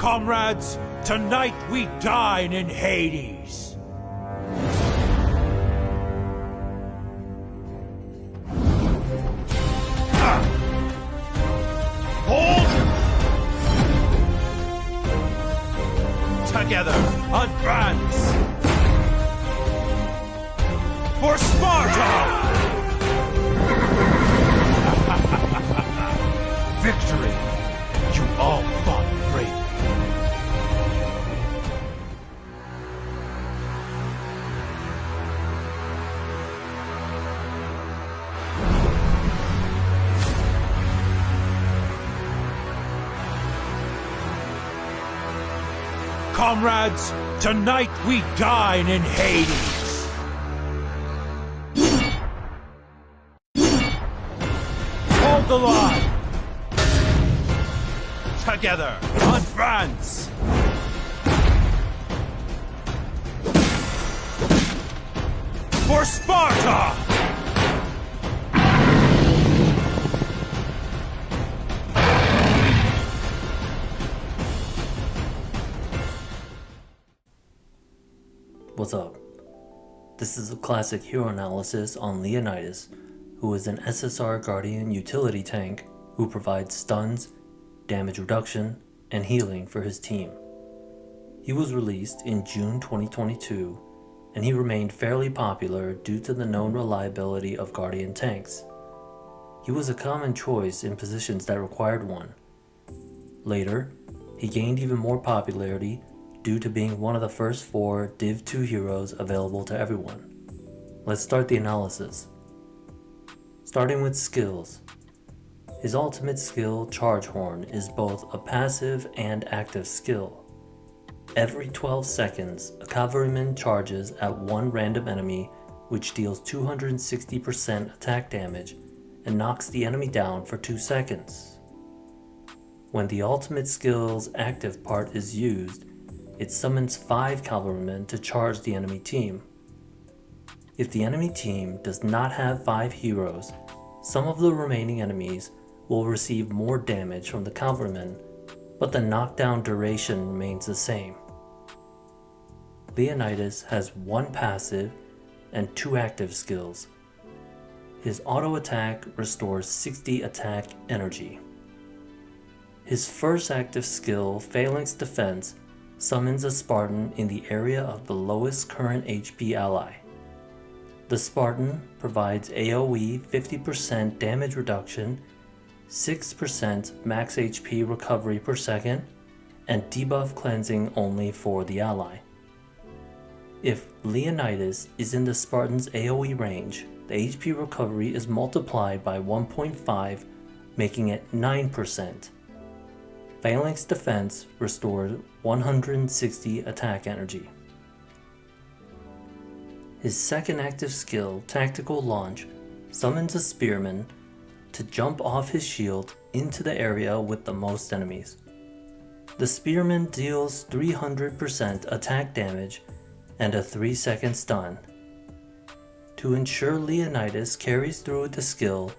Comrades, tonight we dine in Hades. Hold! Together, advance! For Sparta! Victory! You all fought bravely. Comrades, tonight we dine in Hades. Hold the line. Together, advance. For Sparta! What's up? This is a classic hero analysis on Leonidas, who is an SSR Guardian utility tank who provides stuns, damage reduction, and healing for his team. He was released in June 2022, and he remained fairly popular due to the known reliability of Guardian tanks. He was a common choice in positions that required one. Later, he gained even more popularity due to being one of the first 4 Div 2 heroes available to everyone. Let's start the analysis. Starting with skills. His ultimate skill, Charge Horn, is both a passive and active skill. Every 12 seconds, a cavalryman charges at one random enemy, which deals 260% attack damage and knocks the enemy down for 2 seconds. When the ultimate skill's active part is used, it summons 5 cavalrymen to charge the enemy team. If the enemy team does not have 5 heroes, some of the remaining enemies will receive more damage from the cavalrymen, but the knockdown duration remains the same. Leonidas has 1 passive and 2 active skills. His auto attack restores 60 attack energy. His first active skill, Phalanx Defense, summons a Spartan in the area of the lowest current HP ally. The Spartan provides AoE 50% damage reduction, 6% max HP recovery per second, and debuff cleansing only for the ally. If Leonidas is in the Spartan's AoE range, the HP recovery is multiplied by 1.5, making it 9%. Phalanx Defense restores 160 attack energy. His second active skill, Tactical Launch, summons a Spearman to jump off his shield into the area with the most enemies. The Spearman deals 300% attack damage and a 3-second stun. To ensure Leonidas carries through the skill,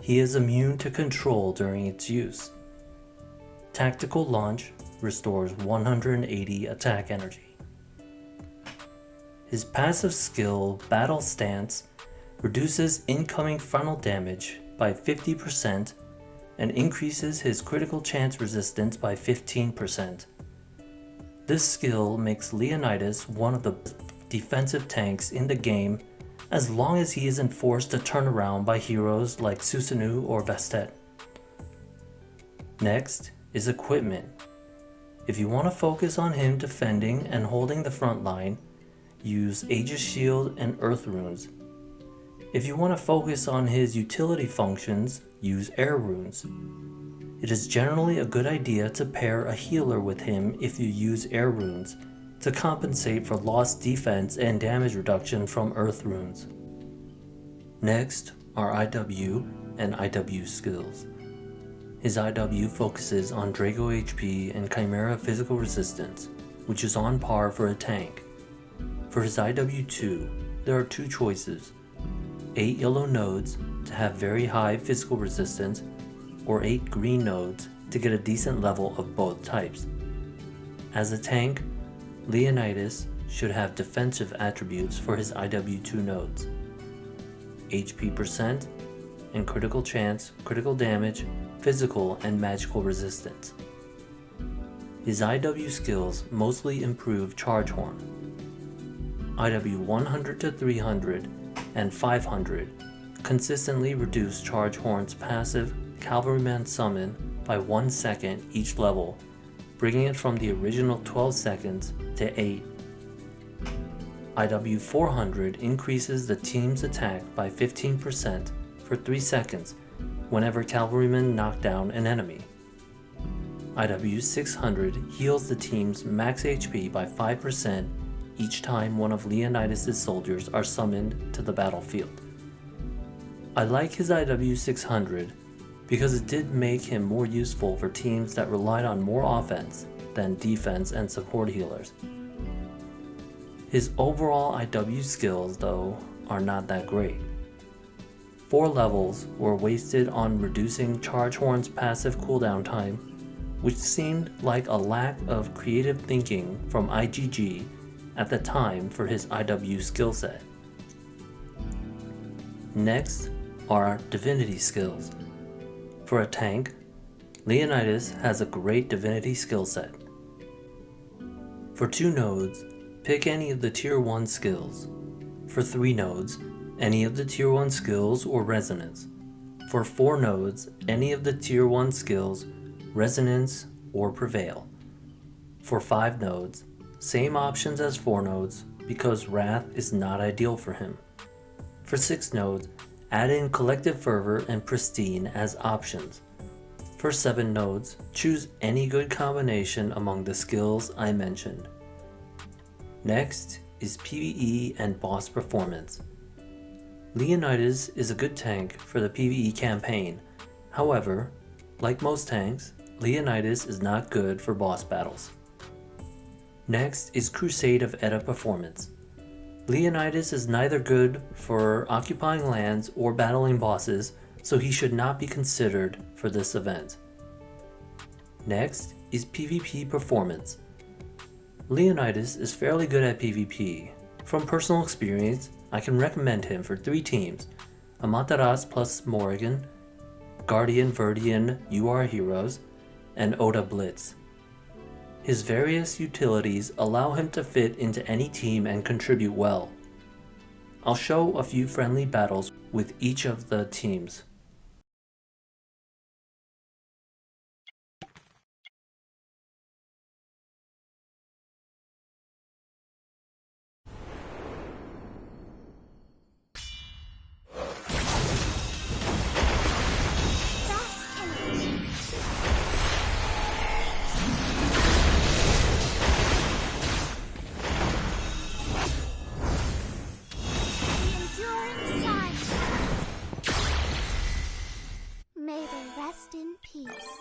he is immune to control during its use. Tactical Launch restores 180 attack energy. His passive skill, Battle Stance, reduces incoming frontal damage by 50% and increases his critical chance resistance by 15%. This skill makes Leonidas one of the defensive tanks in the game as long as he isn't forced to turn around by heroes like Susanoo or Vestet. Next is equipment. If you want to focus on him defending and holding the front line, use Aegis Shield and Earth Runes. If you want to focus on his utility functions, use Air Runes. It is generally a good idea to pair a healer with him if you use Air Runes, to compensate for lost defense and damage reduction from Earth Runes. Next are IW and IW skills. His IW focuses on Drago HP and Chimera physical resistance, which is on par for a tank. For his IW2, there are 2 choices: 8 yellow nodes to have very high physical resistance, or 8 green nodes to get a decent level of both types. As a tank, Leonidas should have defensive attributes for his IW2 nodes: HP percent and critical chance, critical damage, physical and magical resistance. His IW skills mostly improve Charge Horn. IW 100 to 300 and 500 consistently reduce Charge Horn's passive Cavalryman summon by 1 second each level, bringing it from the original 12 seconds to 8. IW 400 increases the team's attack by 15% for 3 seconds whenever cavalrymen knock down an enemy. IW 600 heals the team's max HP by 5% each time one of Leonidas' soldiers are summoned to the battlefield. I like his IW 600 because it did make him more useful for teams that relied on more offense than defense and support healers. His overall IW skills, though, are not that great. 4 levels were wasted on reducing Charge Horn's passive cooldown time, which seemed like a lack of creative thinking from IGG at the time for his IW skill set. Next are Divinity skills. For a tank, Leonidas has a great Divinity skill set. For 2 nodes, pick any of the Tier 1 skills. For 3 nodes, any of the Tier 1 skills or Resonance. For 4 nodes, any of the Tier 1 skills, Resonance or Prevail. For 5 nodes, same options as 4 nodes because Wrath is not ideal for him. For 6 nodes, add in Collective Fervor and Pristine as options. For 7 nodes, choose any good combination among the skills I mentioned. Next is PvE and boss performance. Leonidas is a good tank for the PvE campaign. However, like most tanks, Leonidas is not good for boss battles. Next is Crusade of Edda performance. Leonidas is neither good for occupying lands or battling bosses, so he should not be considered for this event. Next is PvP performance. Leonidas is fairly good at PvP. From personal experience, I can recommend him for 3 teams: Amaterasu plus Morrigan, Guardian Verdian UR Heroes, and Oda Blitz. His various utilities allow him to fit into any team and contribute well. I'll show a few friendly battles with each of the teams. May they rest in peace.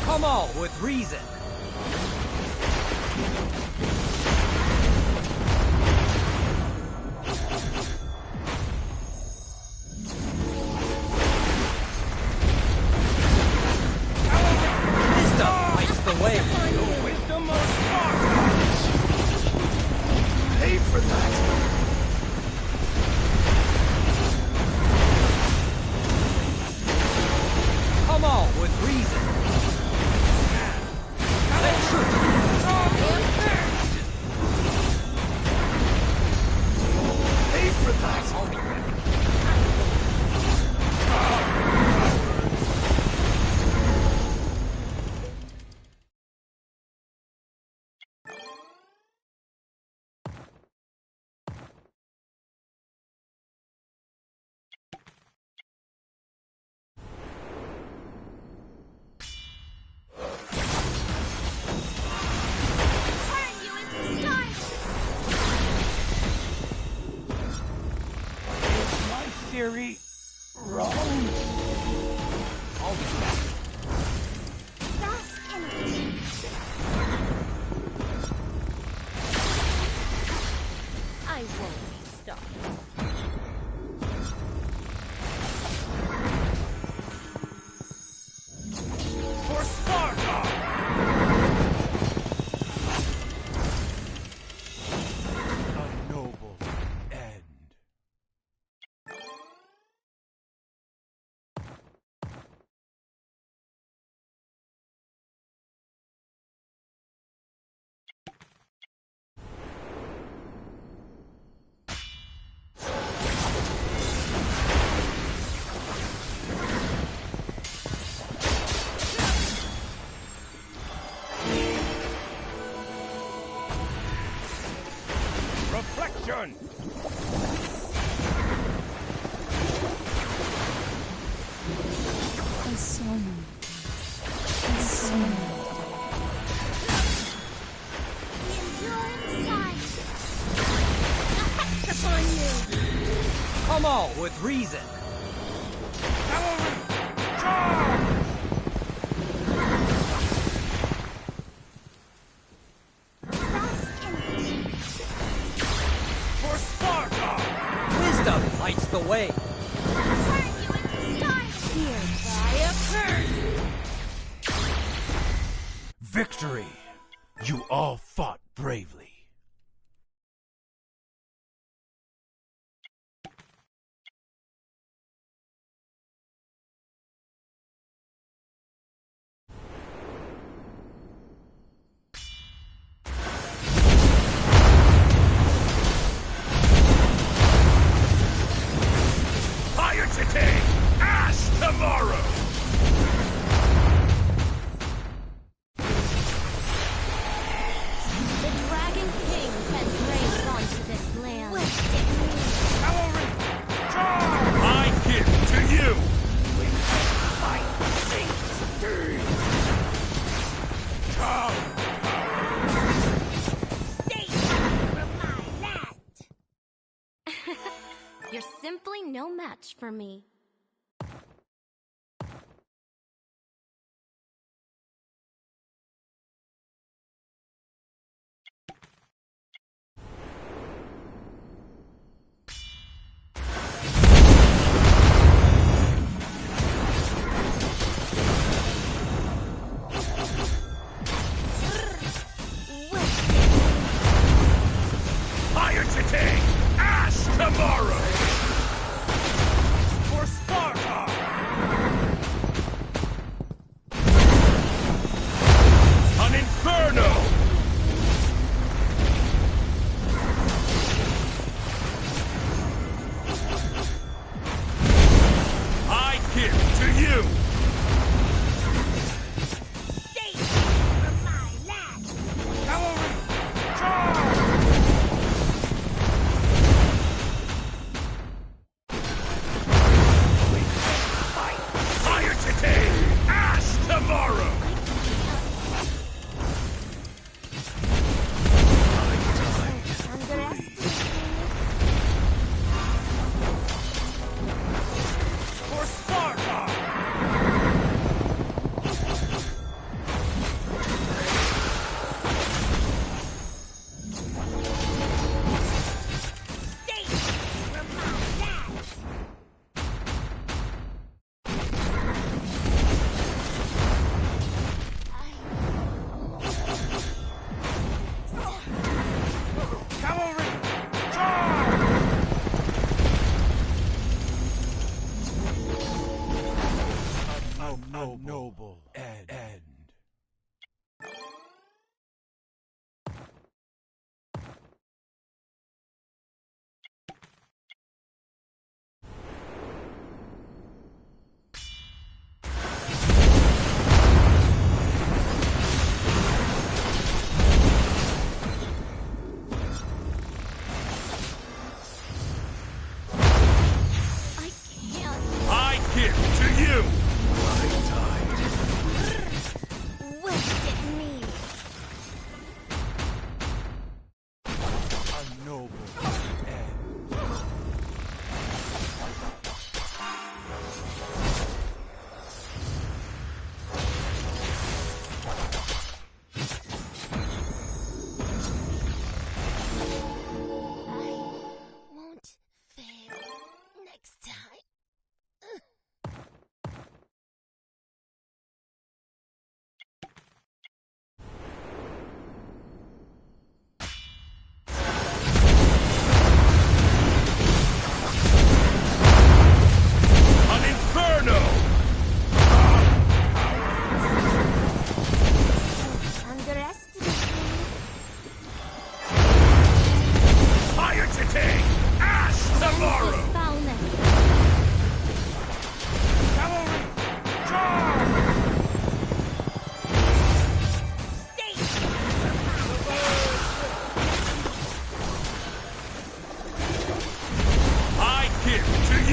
Come all with reason. Wisdom lights the way. The wisdom of Sparta. Pay for that. Come all with reason. theory wrong? I'll be back. Frost energy. I won't be stopped. For Sparta! A noble end. Reflection! I saw you. I saw you. The enduring silence. A hex upon you. Come on, with reason. Cavalry! Charge! Frost energy. For Sparta! Wisdom lights the way. Turn you into stars. Here, by a curse! Victory! You all fought bravely. Fire today! Ash tomorrow! The Dragon King has raised onto this land. Cavalry! Charge! I give to you! I sing Charge! Stay from my land. You're simply no match for me. Fire today! Ash tomorrow! For Sparta! An inferno! I give to you! Stay from my land. Cavalry! Charge! Fire today! Ash tomorrow! For Sparta! Stay from my land. Cavalry! Charge! A noble end. I can't. I give to you! Wasted me. A noble end.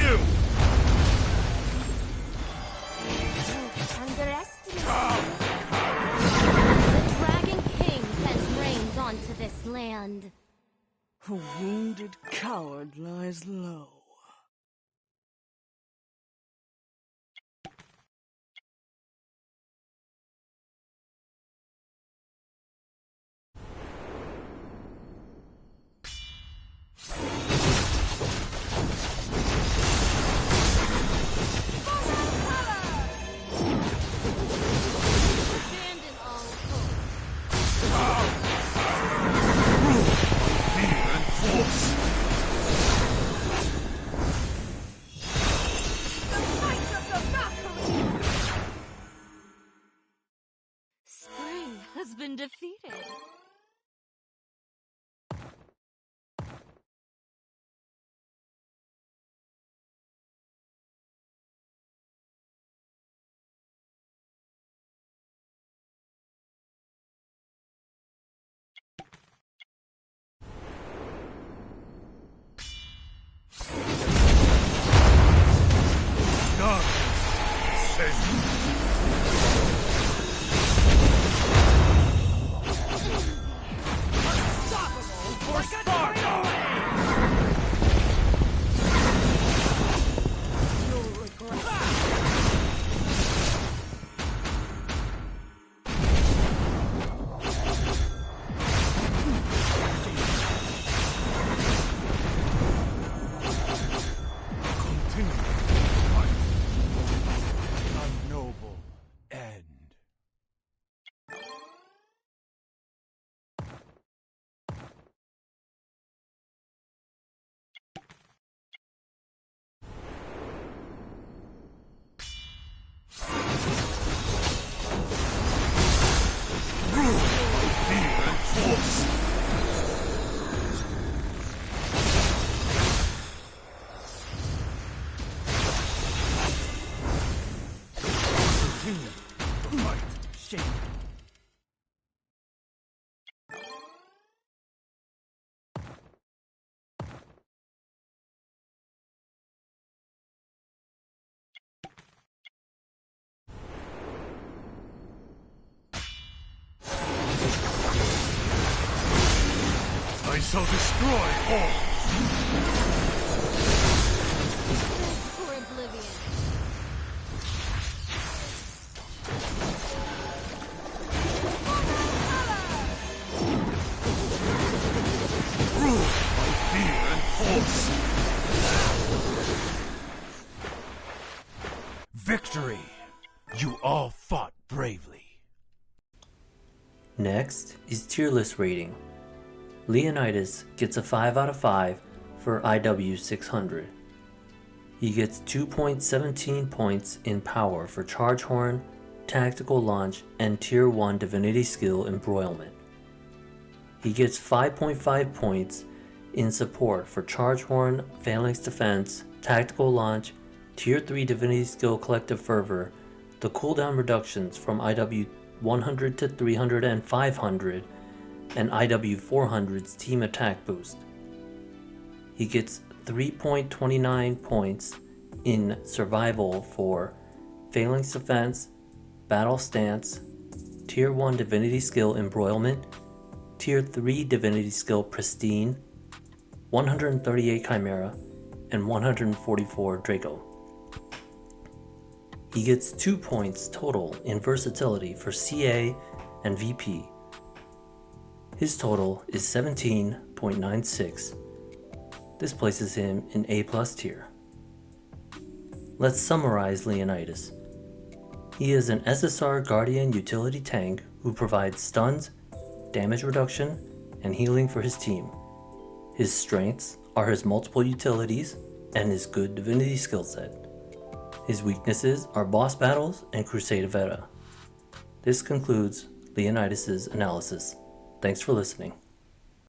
you! Underestimate. The Dragon King sends rains onto this land. A wounded coward lies low. Abandon all hope. Fear and force! Spring has been defeated. Darkness, send for Sparta! You'll regret. Continue to fight. A noble end. Fear and force! Continue to fight. Shame. I shall destroy all. For oblivion. Rule by fear and force. Victory! You all fought bravely. Next is tier list rating. Leonidas gets a 5 out of 5 for IW 600. He gets 2.17 points in power for Charge Horn, Tactical Launch, and Tier 1 Divinity Skill Embroilment. He gets 5.5 points in support for Charge Horn, Phalanx Defense, Tactical Launch, Tier 3 Divinity Skill Collective Fervor, the cooldown reductions from IW 100 to 300 and 500, and IW 400's Team Attack Boost. He gets 3.29 points in Survival for Phalanx Defense, Battle Stance, Tier 1 Divinity Skill Embroilment, Tier 3 Divinity Skill Pristine, 138 Chimera, and 144 Draco. He gets 2 points total in Versatility for CA and VP. His total is 17.96. This places him in A+ tier. Let's summarize Leonidas. He is an SSR Guardian utility tank who provides stuns, damage reduction, and healing for his team. His strengths are his multiple utilities and his good divinity skill set. His weaknesses are boss battles and Crusade of Era. This concludes Leonidas' analysis. Thanks for listening.